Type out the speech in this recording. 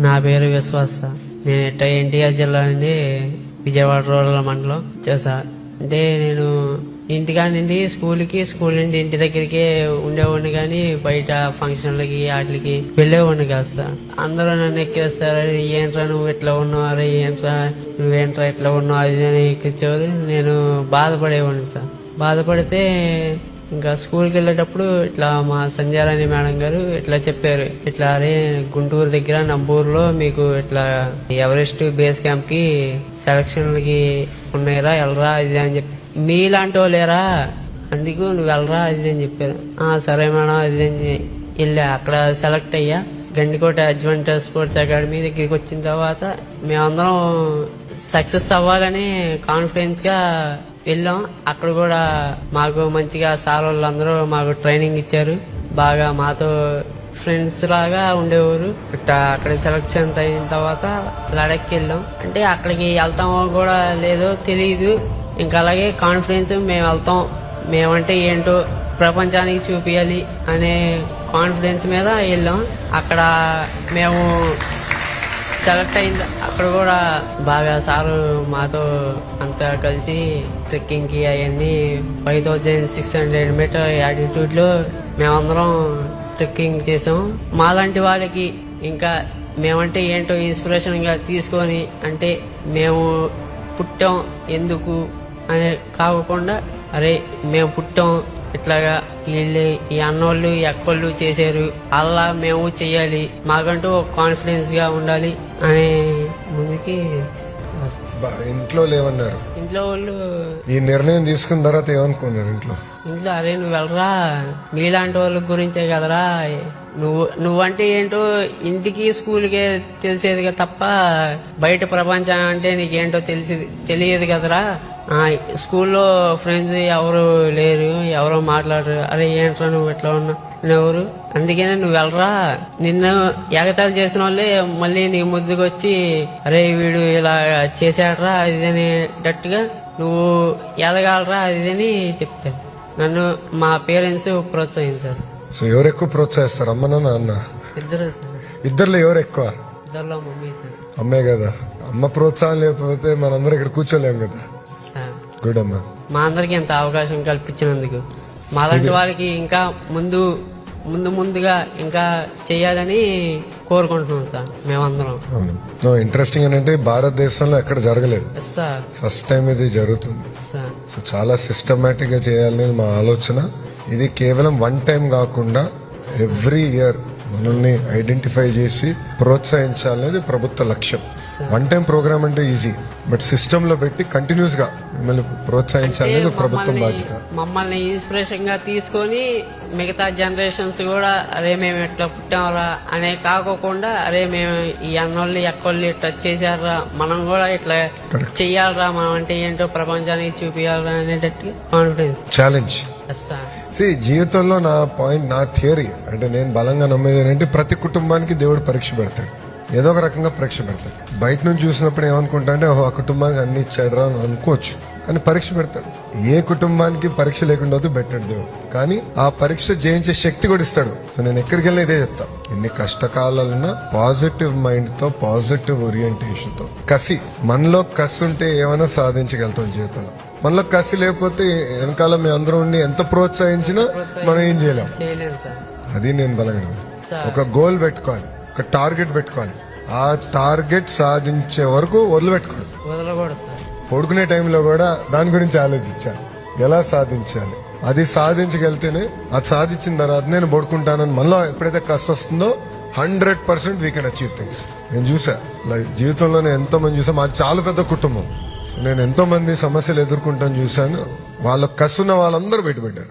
నా పేరు విశ్వాస్ సార్. నేను ఎన్టీఆర్ జిల్లా నుండి విజయవాడ రూరల్ మండలం చేసా. అంటే నేను ఇంటికా నుండి స్కూల్ నుండి ఇంటి దగ్గరికి ఉండేవాడిని, కానీ బయట ఫంక్షన్లకి వాటికి వెళ్ళేవాడిని కాదు సార్. అందరూ నన్ను ఎక్కేస్తారు, ఏంట్రా నువ్వు ఇట్లా ఉన్నావు, అరే ఏంట్రా నువ్వేంట్రా ఇట్లా ఉన్నావు, అది అని ఎక్కించేవారు. నేను బాధపడేవాడిని సార్. బాధపడితే ఇంకా స్కూల్కి వెళ్ళేటప్పుడు ఇట్లా మా సంధ్యారాణి మేడం గారు ఇట్లా చెప్పారు, ఇట్లా అరే గుంటూరు దగ్గర నంబూరులో మీకు ఇట్లా ఎవరెస్ట్ బేస్ క్యాంప్ కి సెలక్షన్లకి ఉన్నాయిరా, వెళ్ళరా ఇది అని చెప్పి, మీలాంటి వాళ్ళేరా అందుకు నువ్వు వెళ్ళరా అది అని చెప్పారు. సరే మేడం అది అని వెళ్ళా. అక్కడ సెలెక్ట్ అయ్యా. గండికోట అడ్వెంచర్ స్పోర్ట్స్ అకాడమీ దగ్గరికి వచ్చిన తర్వాత మేమందరం సక్సెస్ అవ్వాలని కాన్ఫిడెన్స్ గా వెళ్ళాం. అక్కడ కూడా మాకు మంచిగా సార్ వాళ్ళందరూ మాకు ట్రైనింగ్ ఇచ్చారు. బాగా మాతో ఫ్రెండ్స్ లాగా ఉండేవారు. అక్కడ సెలక్షన్ అయిన తర్వాత లడఖ్కి వెళ్ళాం. అంటే అక్కడికి వెళ్తామో కూడా లేదో తెలియదు. ఇంకా అలాగే కాన్ఫిడెన్స్ మేము వెళ్తాం, మేమంటే ఏంటో ప్రపంచానికి చూపించాలి అనే కాన్ఫిడెన్స్ మీద వెళ్ళాం. అక్కడ మేము సెలెక్ట్ అయింది. అక్కడ కూడా బాగా సారు మాతో అంతా కలిసి ట్రెక్కింగ్ కి అవన్నీ 5600 మీటర్ యాటిట్యూడ్ లో మేమందరం ట్రెక్కింగ్ చేసాం. మాలాంటి వాళ్ళకి ఇంకా మేమంటే ఏంటో ఇన్స్పిరేషన్ గా తీసుకొని, అంటే మేము పుట్టాం ఎందుకు అని కాకుండా, అరే మేము పుట్టాం ఇట్లాగా వీళ్ళు ఈ అన్నోళ్ళు ఈ అక్కోళ్ళు చేశారు, అలా మేము చెయ్యాలి, మాకంటూ ఒక కాన్ఫిడెన్స్ గా ఉండాలి అనే ముందుకి. ఇంట్లో లేవన్నారు. ఇంట్లో వాళ్ళు ఈ నిర్ణయం తీసుకున్న తర్వాత ఏమనుకున్నారు ఇంట్లో? అరే నువ్వు వెళ్ళరా, మీలాంటి వాళ్ళ గురించే కదరా, నువ్వంటే ఏంటో ఇంటికి స్కూల్కే తెలిసేది తప్ప బయట ప్రపంచం అంటే నీకేంటో తెలియదు కదరా. స్కూల్లో ఫ్రెండ్స్ ఎవరు లేరు, ఎవరో మాట్లాడరు, అరే ఏంట్రా నువ్వు ఎట్లా ఉన్నావు ఎవరు, అందుకనే నువ్వు వెళ్ళరా, నిన్ను ఎగతాళి చేసిన వాళ్ళే మళ్ళీ నీ ముద్దుకు వచ్చి అరే వీడు ఇలా చేశాడరా అది అనేటట్టుగా నువ్వు ఎదగాలరా అది అని చెప్తారు. నన్ను మా పేరెంట్స్ ప్రోత్సహించారు. సో ఎవరు ఎక్కువ ప్రోత్సహిస్తారు, అమ్మ నాన్న? ఇద్దరు. ఇద్దరులో ఎవరు ఎక్కువ? ఇద్దరులో మమ్మీ సార్. అమ్మే కదా. అమ్మ ప్రోత్సాహం లేకపోతే మనందరం ఇక్కడ కూర్చోలేం కదా. గుడ్ అమ్మా. మా అందరికి ఎంత అవకాశం కల్పించినందుకు, మాలాంటి వాళ్ళకి ఇంకా ముందుగా ఇంకా చేయాలని కోరుకుంటున్నాం సార్ మేమందరం. అవును, ఇంట్రెస్టింగ్ ఏంటంటే భారతదేశంలో ఎక్కడ జరగలేదు, ఫస్ట్ టైం ఇది జరుగుతుంది. సో చాలా సిస్టమేటిక్ గా చేయాలని మా ఆలోచన. ఇది కేవలం వన్ టైం కాకుండా ఎవ్రీ ఇయర్ మనల్ని ఐడెంటిఫై చేసి ప్రోత్సహించాలనేది ప్రభుత్వ లక్ష్యం. వన్ టైం ప్రోగ్రామ్ అంటే ఈజీ, బట్ సిస్టమ్ లో పెట్టి కంటిన్యూస్ గా మిమ్మల్ని ప్రోత్సహించాలనేది ప్రభుత్వం బాధ్యత. మమ్మల్ని ఇన్స్పిరేషన్ గా తీసుకొని మిగతా జనరేషన్స్ కూడా అరే మేము ఇట్లా పుట్టామరా అనే కాకోకుండా, అరే మేము ఈ అన్నోళ్ళు ఎక్కోళ్ళు ఇట్లా చేశారా, మనం కూడా ఇట్లా చెయ్యాలరా, మనం అంటే ఏంటో ప్రపంచానికి చూపించాలరా అనేటట్టు కాన్ఫిడెన్స్ ఛాలెంజ్. జీవితంలో నా పాయింట్, నా థియరీ అంటే నేను బలంగా నమ్మేది ఏంటంటే ప్రతి కుటుంబానికి దేవుడు పరీక్ష పెడతాడు, ఏదో ఒక రకంగా పరీక్ష పెడతాడు. బయట నుంచి చూసినప్పుడు ఏమనుకుంటా అంటే ఆ కుటుంబానికి అన్ని ఇచ్చాడు అని అనుకోవచ్చు, కానీ పరీక్ష పెడతాడు. ఏ కుటుంబానికి పరీక్ష లేకుండా పెట్టాడు దేవుడు, కానీ ఆ పరీక్ష జయించే శక్తి కూడా ఇస్తాడు. సో నేను ఎక్కడికి వెళ్ళినా ఇదే చెప్తా, ఎన్ని కష్టకాలాలున్నా పాజిటివ్ మైండ్ తో, పాజిటివ్ ఓరియంటేషన్ తో, కసి, మనలో కసి ఉంటే ఏమైనా సాధించగలుగుతాం జీవితంలో. మనలో కసి లేకపోతే వెనకాల మీ అందరూ ఉండి ఎంత ప్రోత్సహించినా మనం ఏం చేయలేం. అది నేను బలంగా ఒక గోల్ పెట్టుకోవాలి, ఒక టార్గెట్ పెట్టుకోవాలి, ఆ టార్గెట్ సాధించే వరకు వదిలిపెట్టుకోవాలి. పడుకునే టైంలో కూడా దాని గురించి ఆలోచించాలి, ఎలా సాధించాలి. అది సాధించగలితేనే, అది సాధించిన తర్వాత నేను పడుకుంటానని మనలో ఎప్పుడైతే కష్టం వస్తుందో 100% వీ కెన్ అచీవ్ థింగ్స్. నేను చూసా లైక్ జీవితంలో నేను ఎంతో మంది చూసా, మాది చాలా పెద్ద కుటుంబం. నేను ఎంతో మంది సమస్యలు ఎదుర్కొంటాను చూశాను, వాళ్ళ కసున్న వాళ్ళందరూ బయటపెట్టారు.